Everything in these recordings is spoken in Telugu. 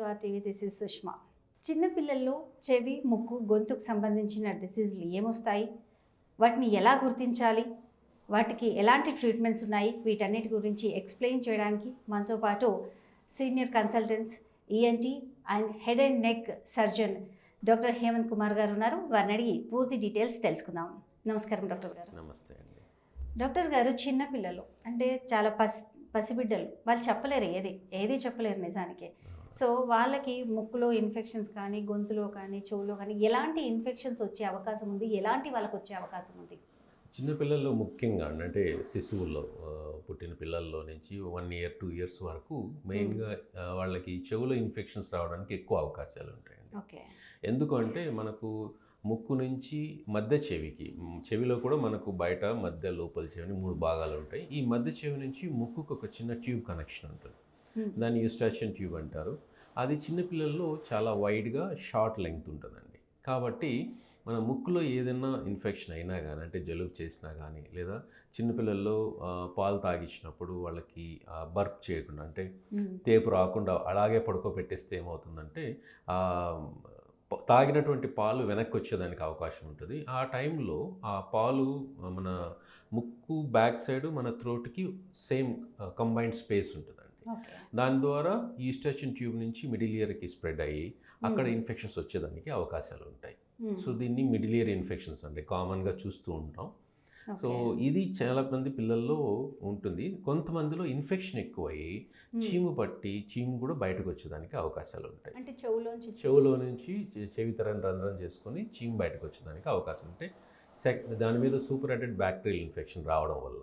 Hour TV. This is Sushma. చిన్నపిల్లల్లో చెవి, ముక్కు, గొంతుకు సంబంధించిన డిసీజులు ఏమొస్తాయి, వాటిని ఎలా గుర్తించాలి, వాటికి ఎలాంటి ట్రీట్మెంట్స్ ఉన్నాయి, వీటన్నిటి గురించి ఎక్స్ప్లెయిన్ చేయడానికి మనతో పాటు senior consultants, ENT and head and neck surgeon doctor Hemant Kumar garu ఉన్నారు. వారిని అడిగి పూర్తి డీటెయిల్స్ తెలుసుకుందాం. నమస్కారం డాక్టర్ గారు. నమస్తే అండి. డాక్టర్ గారు, చిన్నపిల్లలు అంటే చాలా పసిబిడ్డలు, వాళ్ళు చెప్పలేరు, ఏది చెప్పలేరు నిజానికి. సో వాళ్ళకి ముక్కులో ఇన్ఫెక్షన్స్ కానీ, గొంతులో కానీ, చెవులో కానీ ఎలాంటి ఇన్ఫెక్షన్స్ వచ్చే అవకాశం ఉంది, ఎలాంటి వాళ్ళకి వచ్చే అవకాశం ఉంది? చిన్నపిల్లల్లో ముఖ్యంగా అంటే శిశువుల్లో పుట్టిన పిల్లల్లో నుంచి 1 year 2 years వరకు మెయిన్గా వాళ్ళకి చెవులో ఇన్ఫెక్షన్స్ రావడానికి ఎక్కువ అవకాశాలు ఉంటాయండి. ఓకే. ఎందుకంటే మనకు ముక్కు నుంచి మధ్య చెవిలో కూడా మనకు బయట మధ్య లోపల చెవి అని 3 భాగాలు ఉంటాయి. ఈ మధ్య చెవి నుంచి ముక్కుకు ఒక చిన్న ట్యూబ్ కనెక్షన్ ఉంటుంది. దాన్ని యూస్టాచియన్ ట్యూబ్ అంటారు. అది చిన్నపిల్లల్లో చాలా వైడ్గా షార్ట్ లెంగ్త్ ఉంటుందండి. కాబట్టి మన ముక్కులో ఏదైనా ఇన్ఫెక్షన్ అయినా కానీ, అంటే జలుబు చేసినా కానీ, లేదా చిన్నపిల్లల్లో పాలు తాగించినప్పుడు వాళ్ళకి బర్ప్ చేయకుండా, అంటే తేపు రాకుండా అలాగే పడుకోబెట్టేస్తే ఏమవుతుందంటే తాగినటువంటి పాలు వెనక్కి వచ్చేదానికి అవకాశం ఉంటుంది. ఆ టైంలో ఆ పాలు మన ముక్కు బ్యాక్ సైడ్ మన థ్రోట్కి సేమ్ కంబైన్డ్ స్పేస్ ఉంటుందండి. దాని ద్వారా యూస్టాచియన్ ట్యూబ్ నుంచి మిడిల్ ఇయర్కి స్ప్రెడ్ అయ్యి అక్కడ ఇన్ఫెక్షన్స్ వచ్చేదానికి అవకాశాలు ఉంటాయి. సో దీన్ని మిడిల్ ఇయర్ ఇన్ఫెక్షన్స్ అంటే కామన్గా చూస్తూ ఉంటాం. సో ఇది చాలా మంది పిల్లల్లో ఉంటుంది. కొంతమందిలో ఇన్ఫెక్షన్ ఎక్కువయ్యి చీము పట్టి చీము కూడా బయటకు వచ్చేదానికి అవకాశాలు ఉంటాయి. అంటే చెవులో నుంచి చెవితరం రంధ్రం చేసుకొని చీము బయటకు వచ్చేదానికి అవకాశం ఉంటే దాని మీద సూపర్ అటెడ్ బ్యాక్టీరియల్ ఇన్ఫెక్షన్ రావడం వల్ల.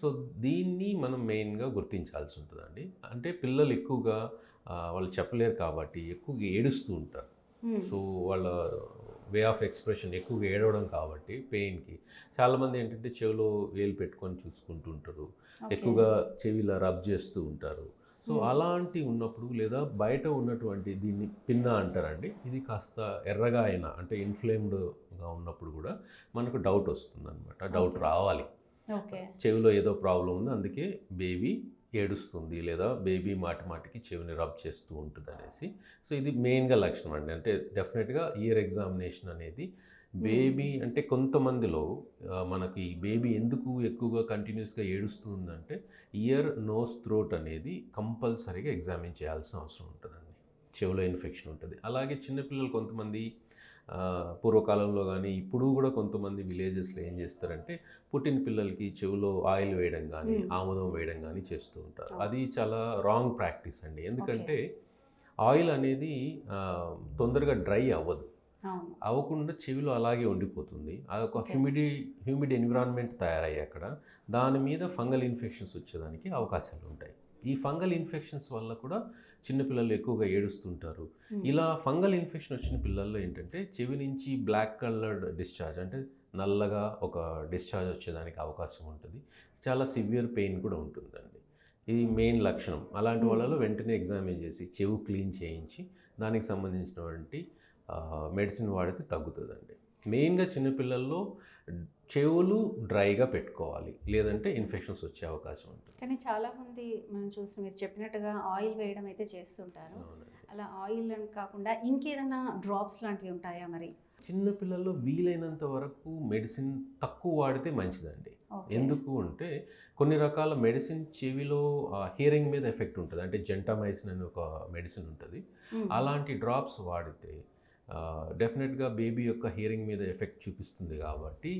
సో దీన్ని మనం మెయిన్గా గుర్తించాల్సి ఉంటుందండి. అంటే పిల్లలు ఎక్కువగా వాళ్ళు చెప్పలేరు కాబట్టి ఎక్కువగా ఏడుస్తూ ఉంటారు. సో వాళ్ళ వే ఆఫ్ ఎక్స్ప్రెషన్ ఎక్కువగా ఏడవడం కాబట్టి పెయిన్కి చాలామంది ఏంటంటే చెవిలో వేలు పెట్టుకొని చూసుకుంటూ ఉంటారు, ఎక్కువగా చెవిలో రబ్ చేస్తూ ఉంటారు. సో అలాంటి ఉన్నప్పుడు, లేదా బయట ఉన్నటువంటి దీన్ని పిన్నా అంటారండి, ఇది కాస్త ఎర్రగా అయినా అంటే ఇన్ఫ్లేమ్డ్గా ఉన్నప్పుడు కూడా మనకు డౌట్ వస్తుంది అనమాట. డౌట్ రావాలి, చెవిలో ఏదో ప్రాబ్లం ఉంది, అందుకే బేబీ ఏడుస్తుంది, లేదా బేబీ మాటికి చెవిని రబ్ చేస్తూ ఉంటుంది అనేసి. సో ఇది మెయిన్గా లక్షణం అండి. అంటే డెఫినెట్గా ఇయర్ ఎగ్జామినేషన్ అనేది బేబీ అంటే కొంతమందిలో మనకి బేబీ ఎందుకు ఎక్కువగా కంటిన్యూస్గా ఏడుస్తుందంటే ఇయర్, నోస్, థ్రోట్ అనేది కంపల్సరీగా ఎగ్జామిన్ చేయాల్సిన అవసరం ఉంటుందండి. చెవిలో ఇన్ఫెక్షన్ ఉంటుంది. అలాగే చిన్నపిల్లలు కొంతమంది పూర్వకాలంలో కానీ ఇప్పుడు కూడా కొంతమంది విలేజెస్లో ఏం చేస్తారంటే పుట్టిన పిల్లలకి చెవిలో ఆయిల్ వేయడం కానీ, ఆముదం వేయడం కానీ చేస్తూ ఉంటారు. అది చాలా రాంగ్ ప్రాక్టీస్ అండి. ఎందుకంటే ఆయిల్ అనేది తొందరగా డ్రై అవ్వకుండా చెవిలో అలాగే ఉండిపోతుంది. అదొక హ్యూమిడ్ ఎన్విరాన్మెంట్ తయారయ్యి అక్కడ దాని మీద ఫంగల్ ఇన్ఫెక్షన్స్ వచ్చేదానికి అవకాశాలు ఉంటాయి. ఈ ఫంగల్ ఇన్ఫెక్షన్స్ వల్ల కూడా చిన్నపిల్లలు ఎక్కువగా ఏడుస్తుంటారు. ఇలా ఫంగల్ ఇన్ఫెక్షన్ వచ్చిన పిల్లల్లో ఏంటంటే చెవి నుంచి బ్లాక్ కలర్డ్ డిశ్చార్జ్, అంటే నల్లగా ఒక డిశ్చార్జ్ వచ్చేదానికి అవకాశం ఉంటుంది. చాలా సివియర్ పెయిన్ కూడా ఉంటుందండి. ఇది మెయిన్ లక్షణం. అలాంటి వాళ్ళలో వెంటనే ఎగ్జామిన్ చేసి చెవు క్లీన్ చేయించి దానికి సంబంధించినటువంటి మెడిసిన్ వాడితే తగ్గుతుందండి. మెయిన్గా చిన్నపిల్లల్లో చెవులు డ్రైగా పెట్టుకోవాలి, లేదంటే ఇన్ఫెక్షన్స్ వచ్చే అవకాశం ఉంటుంది. కానీ చాలామంది మనం చూసి మీరు చెప్పినట్టుగా ఆయిల్ వేయడం అయితే చేస్తుంటారు. అలా ఆయిల్ అని కాకుండా ఇంకేదైనా డ్రాప్స్ లాంటివి ఉంటాయా? మరి చిన్నపిల్లల్లో వీలైనంత వరకు మెడిసిన్ తక్కువ వాడితే మంచిదండి. ఎందుకు అంటే కొన్ని రకాల మెడిసిన్ చెవిలో హియరింగ్ మీద ఎఫెక్ట్ ఉంటుంది. అంటే జెంటామైసిన్ అనే ఒక మెడిసిన్ ఉంటుంది. అలాంటి డ్రాప్స్ వాడితే డెఫినెట్గా బేబీ యొక్క హియరింగ్ మీద ఎఫెక్ట్ చూపిస్తుంది. కాబట్టి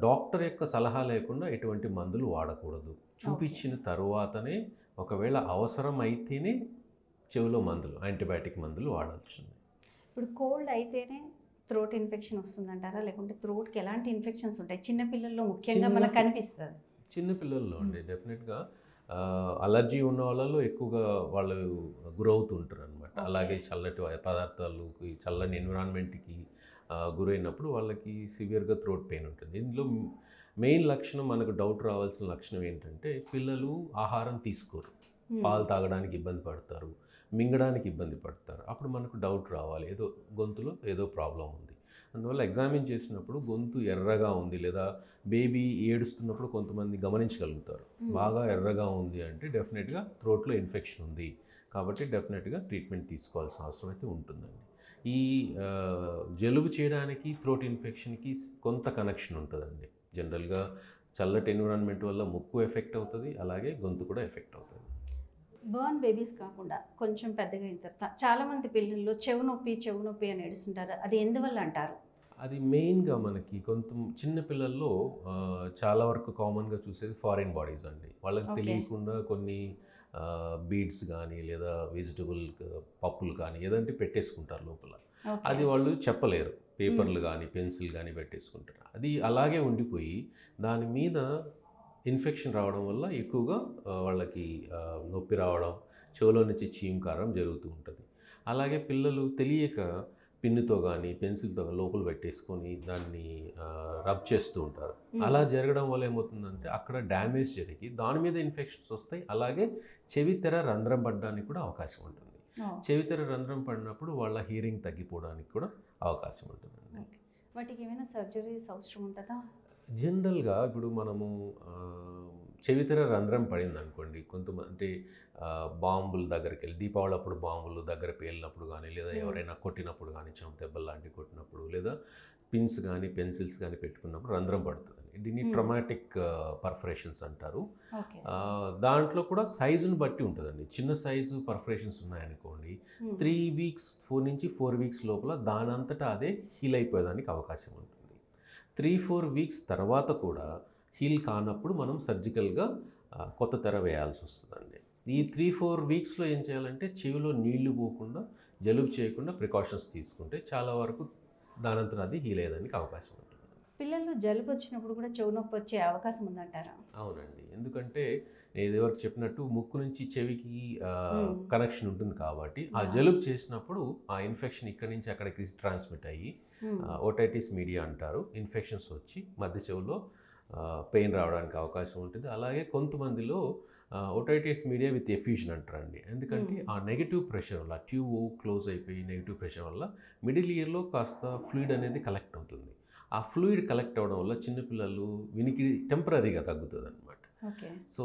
డాక్టర్ యొక్క సలహా లేకుండా ఎటువంటి మందులు వాడకూడదు. చూపించిన తరువాతనే ఒకవేళ అవసరం అయితేనే చెవిలో మందులు, యాంటీబయాటిక్ మందులు వాడాల్సింది. ఇప్పుడు కోల్డ్ అయితేనే థ్రోట్ ఇన్ఫెక్షన్ వస్తుందంటారా, లేకుంటే థ్రోట్కి ఎలాంటి ఇన్ఫెక్షన్స్ ఉంటాయి చిన్నపిల్లల్లో ముఖ్యంగా మనకు కనిపిస్తుంది? చిన్నపిల్లల్లో అండి డెఫినెట్గా అలర్జీ ఉన్న వాళ్ళలో ఎక్కువగా వాళ్ళు గురవుతుంటారు అనమాట. అలాగే చల్లటి పదార్థాలకి, చల్లని ఎన్విరాన్మెంట్కి గురైనప్పుడు వాళ్ళకి సివియర్గా థ్రోట్ పెయిన్ ఉంటుంది. ఇందులో మెయిన్ లక్షణం, మనకు డౌట్ రావాల్సిన లక్షణం ఏంటంటే పిల్లలు ఆహారం తీసుకోరు, పాలు తాగడానికి ఇబ్బంది పడతారు, మింగడానికి ఇబ్బంది పడతారు. అప్పుడు మనకు డౌట్ రావాలి, ఏదో గొంతులో ఏదో ప్రాబ్లం ఉంది. అందువల్ల ఎగ్జామిన్ చేసినప్పుడు గొంతు ఎర్రగా ఉంది లేదా బేబీ ఏడుస్తున్నప్పుడు కొంతమంది గమనించగలుగుతారు. బాగా ఎర్రగా ఉంది అంటే డెఫినెట్గా థ్రోట్లో ఇన్ఫెక్షన్ ఉంది, కాబట్టి డెఫినెట్గా ట్రీట్మెంట్ తీసుకోవాల్సిన అవసరం అయితే ఉంటుందండి. ఈ జలుబు చేయడానికి థ్రోట్ ఇన్ఫెక్షన్కి కొంత కనెక్షన్ ఉంటుందండి. జనరల్గా చల్లటి ఎన్విరాన్మెంట్ వల్ల ముక్కు ఎఫెక్ట్ అవుతుంది, అలాగే గొంతు కూడా ఎఫెక్ట్ అవుతుంది. బర్న్ బేబీస్ కాకుండా కొంచెం పెద్దగా అయిన తర్వాత చాలామంది పిల్లల్లో చెవు నొప్పి అని ఏడుస్తుంటారు. అది ఎందువల్ల అంటారు? అది మెయిన్గా మనకి కొంత చిన్న పిల్లల్లో చాలా వరకు కామన్గా చూసేది ఫారిన్ బాడీస్ అండి. వాళ్ళకి తెలియకుండా కొన్ని బీడ్స్ కానీ లేదా వెజిటబుల్ పప్పులు కానీ ఏదంటే పెట్టేసుకుంటారు లోపల. అది వాళ్ళు చెప్పలేరు. పేపర్లు కానీ పెన్సిల్ కానీ పెట్టేసుకుంటారు. అది అలాగే ఉండిపోయి దాని మీద ఇన్ఫెక్షన్ రావడం వల్ల ఎక్కువగా వాళ్ళకి నొప్పి రావడం, చెవులో నుంచి చీమకారం జరుగుతూ ఉంటుంది. అలాగే పిల్లలు తెలియక పిన్నుతో కానీ పెన్సిల్తో లోపల పెట్టేసుకొని దాన్ని రబ్ చేస్తూ ఉంటారు. అలా జరగడం వల్ల ఏమవుతుందంటే అక్కడ డ్యామేజ్ జరిగి దాని మీద ఇన్ఫెక్షన్స్ వస్తాయి. అలాగే చెవితెర రంధ్రం పడడానికి కూడా అవకాశం ఉంటుంది. చెవితెర రంధ్రం పడినప్పుడు వాళ్ళ హీరింగ్ తగ్గిపోవడానికి కూడా అవకాశం ఉంటుందండి. వాటికి ఏమైనా సర్జరీస్ అవసరం ఉంటుందా? జనరల్గా ఇప్పుడు మనము చెవితెర రంధ్రం పడింది అనుకోండి, కొంతమంది అంటే బాంబుల దగ్గరికి వెళ్ళి దీపావళి అప్పుడు బాంబులు దగ్గర పేలినప్పుడు కానీ లేదా ఎవరైనా కొట్టినప్పుడు కానీ చెంప దెబ్బలు లాంటివి కొట్టినప్పుడు లేదా పిన్స్ కానీ పెన్సిల్స్ కానీ పెట్టుకున్నప్పుడు రంధ్రం పడుతుందండి. దీన్ని ట్రమాటిక్ పర్ఫరేషన్స్ అంటారు. దాంట్లో కూడా సైజుని బట్టి ఉంటుందండి. చిన్న సైజు పర్ఫరేషన్స్ ఉన్నాయనుకోండి 3 వీక్స్ 4 నుంచి 4 వీక్స్ లోపల దానంతటా అదే హీల్ అయిపోయేదానికి అవకాశం ఉంటుంది. 3-4 వీక్స్ తర్వాత కూడా హీల్ కానప్పుడు మనం సర్జికల్గా కొత్త తెర వేయాల్సి వస్తుందండి. ఈ 3-4 వీక్స్లో ఏం చేయాలంటే చెవిలో నీళ్లు పోకుండా జలుబు చేయకుండా ప్రికాషన్స్ తీసుకుంటే చాలా వరకు దానంతరం అది హీల్ అయ్యేదానికి అవకాశం ఉంటుంది. పిల్లల్లో జలుబు వచ్చినప్పుడు కూడా చెవు నొప్పి వచ్చే అవకాశం ఉందంటారా? అవునండి, ఎందుకంటే నేను ఇదివరకు చెప్పినట్టు ముక్కు నుంచి చెవికి కనెక్షన్ ఉంటుంది కాబట్టి ఆ జలుబు చేసినప్పుడు ఆ ఇన్ఫెక్షన్ ఇక్కడి నుంచి అక్కడికి ట్రాన్స్మిట్ అయ్యి ఓటైటిస్ మీడియా అంటారు, ఇన్ఫెక్షన్స్ వచ్చి మధ్య చెవులో పెయిన్ రావడానికి అవకాశం ఉంటుంది. అలాగే కొంతమందిలో ఓటైటిస్ మీడియా విత్ ఎఫ్యూజన్ అంటారండి. ఎందుకంటే ఆ నెగిటివ్ ప్రెషర్ వల్ల ట్యూబ్ క్లోజ్ అయిపోయి నెగిటివ్ ప్రెషర్ వల్ల మిడిల్ ఇయర్లో కాస్త ఫ్లూయిడ్ అనేది కలెక్ట్ అవుతుంది. ఆ ఫ్లూయిడ్ కలెక్ట్ అవ్వడం వల్ల చిన్నపిల్లలు వినికిడి టెంపరీగా తగ్గుతుంది అనమాట. సో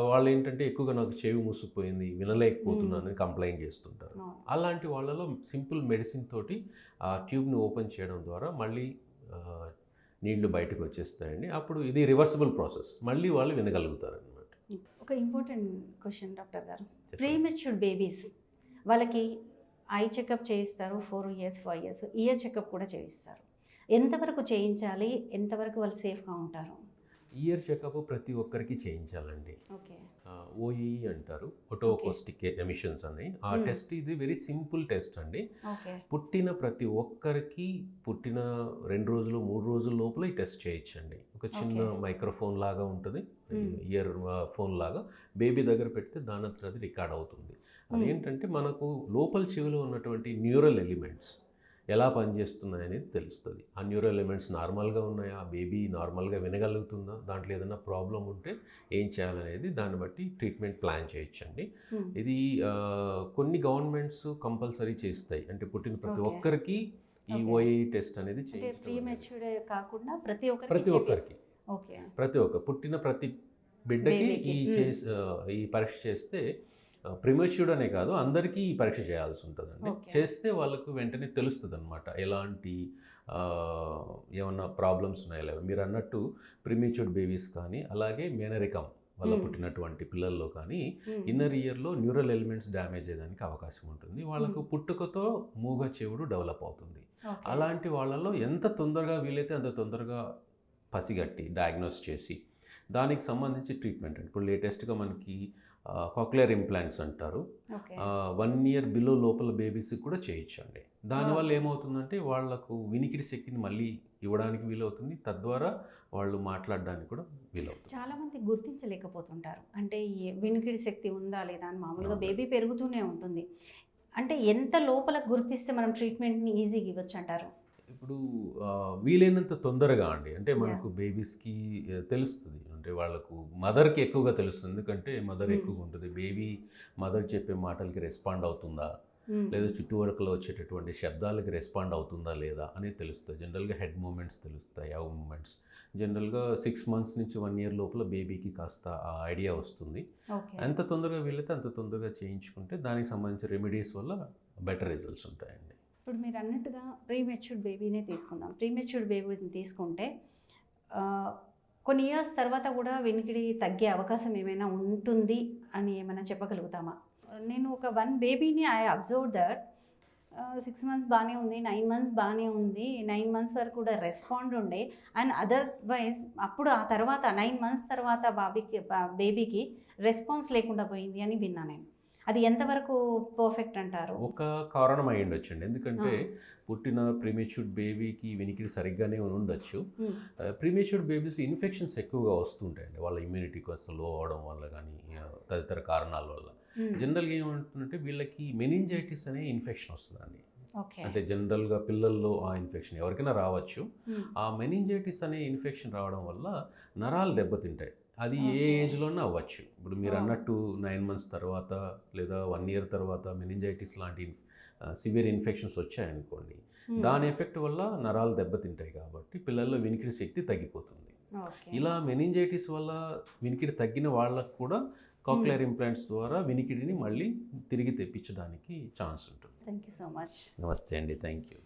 వాళ్ళు ఏంటంటే ఎక్కువగా నాకు చెవి మూసుకుపోయింది, వినలేకపోతున్నానని కంప్లైంట్ చేస్తుంటారు. అలాంటి వాళ్ళలో సింపుల్ మెడిసిన్ తోటి ఆ ట్యూబ్ని ఓపెన్ చేయడం ద్వారా మళ్ళీ నీళ్లు బయటకు వచ్చేస్తాయండి. అప్పుడు ఇది రివర్సిబుల్ ప్రాసెస్, మళ్ళీ వాళ్ళు వినగలుగుతారు అనమాట. ఒక ఇంపార్టెంట్ క్వశ్చన్ డాక్టర్ గారు, ప్రీమెచ్యూర్డ్ బేబీస్ వాళ్ళకి ఐ చెకప్ చేయిస్తారు 4 years 5 years, ఇయర్ చెకప్ కూడా చేయిస్తారు. ఎంతవరకు చేయించాలి, ఎంతవరకు వాళ్ళు సేఫ్గా ఉంటారు? ఇయర్ చెకప్ ప్రతి ఒక్కరికి చేయించాలండి. ఓఈ అంటారు, ఓటోకోస్టిక్ ఎమిషన్స్ అని. ఆ టెస్ట్ ఇది వెరీ సింపుల్ టెస్ట్ అండి. పుట్టిన ప్రతి ఒక్కరికి పుట్టిన 2 రోజులు 3 రోజుల లోపల ఈ టెస్ట్ చేయొచ్చండి. ఒక చిన్న మైక్రోఫోన్ లాగా ఉంటుంది, ఇయర్ ఫోన్ లాగా బేబీ దగ్గర పెడితే దానంతట అది రికార్డ్ అవుతుంది. అదేంటంటే మనకు లోపల చెవిలో ఉన్నటువంటి న్యూరల్ ఎలిమెంట్స్ ఎలా పనిచేస్తున్నాయి అనేది తెలుస్తుంది. ఆ న్యూరల్ ఎలిమెంట్స్ నార్మల్గా ఉన్నాయా, బేబీ నార్మల్గా వినగలుగుతుందా, దాంట్లో ఏదైనా ప్రాబ్లం ఉంటే ఏం చేయాలనేది దాన్ని బట్టి ట్రీట్మెంట్ ప్లాన్ చేయొచ్చండి. ఇది కొన్ని గవర్నమెంట్స్ కంపల్సరీ చేస్తాయి, అంటే పుట్టిన ప్రతి ఒక్కరికి ఈ ఓఏ టెస్ట్ అనేది కాకుండా ప్రతి ఒక్క పుట్టిన ప్రతి బిడ్డకి ఈ పరీక్ష చేస్తే ప్రిమచ్యూర్డ్ అనే కాదు అందరికీ ఈ పరీక్ష చేయాల్సి ఉంటుందండి. చేస్తే వాళ్ళకు వెంటనే తెలుస్తుంది అనమాట ఎలాంటి ఏమన్నా ప్రాబ్లమ్స్ ఉన్నాయో లేవో. మీరు అన్నట్టు ప్రిమచ్యూర్డ్ బేబీస్ కానీ అలాగే మేనరికం వల్ల పుట్టినటువంటి పిల్లల్లో కానీ ఇన్నర్ ఇయర్లో న్యూరల్ ఎలిమెంట్స్ డ్యామేజ్ అయ్యేదానికి అవకాశం ఉంటుంది. వాళ్ళకు పుట్టుకతో మూగ చెవుడు డెవలప్ అవుతుంది. అలాంటి వాళ్ళలో ఎంత తొందరగా వీలైతే అంత తొందరగా పసిగట్టి డయాగ్నోస్ చేసి దానికి సంబంధించి ట్రీట్మెంట్ అండి. ఇప్పుడు లేటెస్ట్గా మనకి కాక్లియర్ ఇంప్లాంట్స్ అంటారు, 1 year బిలో లోపల బేబీస్కి కూడా చేయొచ్చండి. దానివల్ల ఏమవుతుందంటే వాళ్లకు వినికిడి శక్తిని మళ్ళీ ఇవ్వడానికి వీలవుతుంది, తద్వారా వాళ్ళు మాట్లాడడానికి కూడా వీలవుతుంది. చాలామంది గుర్తించలేకపోతుంటారు, అంటే వినికిడి శక్తి ఉందా లేదా అని. మామూలుగా బేబీ పెరుగుతూనే ఉంటుంది, అంటే ఎంత లోపల గుర్తిస్తే మనం ట్రీట్మెంట్ని ఈజీగా ఇవ్వచ్చు అంటారు? ఇప్పుడు వీలైనంత తొందరగా అండి, అంటే మనకు బేబీస్కి తెలుస్తుంది, అంటే వాళ్ళకు మదర్కి ఎక్కువగా తెలుస్తుంది, ఎందుకంటే మదర్ ఎక్కువగా ఉంటుంది. బేబీ మదర్ చెప్పే మాటలకి రెస్పాండ్ అవుతుందా, లేదా చుట్టువరకలో వచ్చేటటువంటి శబ్దాలకి రెస్పాండ్ అవుతుందా లేదా అనేది తెలుస్తుంది. జనరల్గా హెడ్ మూమెంట్స్ తెలుస్తాయి, ఆ మూమెంట్స్ జనరల్గా 6 months నుంచి 1 year లోపల బేబీకి కాస్త ఆ ఐడియా వస్తుంది. ఎంత తొందరగా వీలైతే అంత తొందరగా చేయించుకుంటే దానికి సంబంధించిన రెమెడీస్ వల్ల బెటర్ రిజల్ట్స్ ఉంటాయండి. ఇప్పుడు మీరు అన్నట్టుగా ప్రీమెచ్యూర్డ్ బేబీనే తీసుకుందాం. ప్రీమెచ్యూర్డ్ బేబీని తీసుకుంటే కొన్ని ఇయర్స్ తర్వాత కూడా వినికిడి తగ్గే అవకాశం ఏమైనా ఉంటుంది అని ఏమైనా చెప్పగలుగుతామా? నేను ఒక 1 బేబీని ఐ అబ్జర్వ్ దట్ 6 months బాగానే ఉంది, 9 months బాగానే ఉంది, 9 months వరకు కూడా రెస్పాండ్ ఉండే, అండ్ అదర్వైజ్ అప్పుడు ఆ తర్వాత 9 months తర్వాత బేబీకి రెస్పాన్స్ లేకుండా పోయింది అని విన్నా నేను. అది ఎంతవరకు పర్ఫెక్ట్ అంటారు? ఒక కారణం అయి ఉండొచ్చండి. ఎందుకంటే పుట్టిన ప్రీమెచ్యూర్డ్ బేబీకి వినికిడి సరిగ్గానే ఉండొచ్చు. ప్రీమెచ్యూర్డ్ బేబీస్ ఇన్ఫెక్షన్స్ ఎక్కువగా వస్తుంటాయండి, వాళ్ళ ఇమ్యూనిటీ కొంచెం లో అవడం వల్ల కానీ తదితర కారణాల వల్ల. జనరల్గా ఏమంటుందంటే వీళ్ళకి మెనింజైటిస్ అనే ఇన్ఫెక్షన్ వస్తుందండి. అంటే జనరల్గా పిల్లల్లో ఆ ఇన్ఫెక్షన్ ఎవరికైనా రావచ్చు. ఆ మెనింజైటిస్ అనే ఇన్ఫెక్షన్ రావడం వల్ల నరాలు దెబ్బతింటాయి. అది ఏ ఏజ్లోనే అవ్వచ్చు. ఇప్పుడు మీరు అన్నట్టు 9 months తర్వాత లేదా 1 year తర్వాత మెనింజైటిస్ లాంటి సివియర్ ఇన్ఫెక్షన్స్ వచ్చాయనుకోండి, దాని ఎఫెక్ట్ వల్ల నరాలు దెబ్బతింటాయి కాబట్టి పిల్లల్లో వినికిడి శక్తి తగ్గిపోతుంది. ఇలా మెనింజైటిస్ వల్ల వినికిడి తగ్గిన వాళ్ళకు కూడా కాక్లియర్ ఇంప్లాంట్స్ ద్వారా వినికిడిని మళ్ళీ తిరిగి తెప్పించడానికి ఛాన్స్ ఉంటుంది. Thank you so much. నమస్తే అండి, థ్యాంక్ యూ.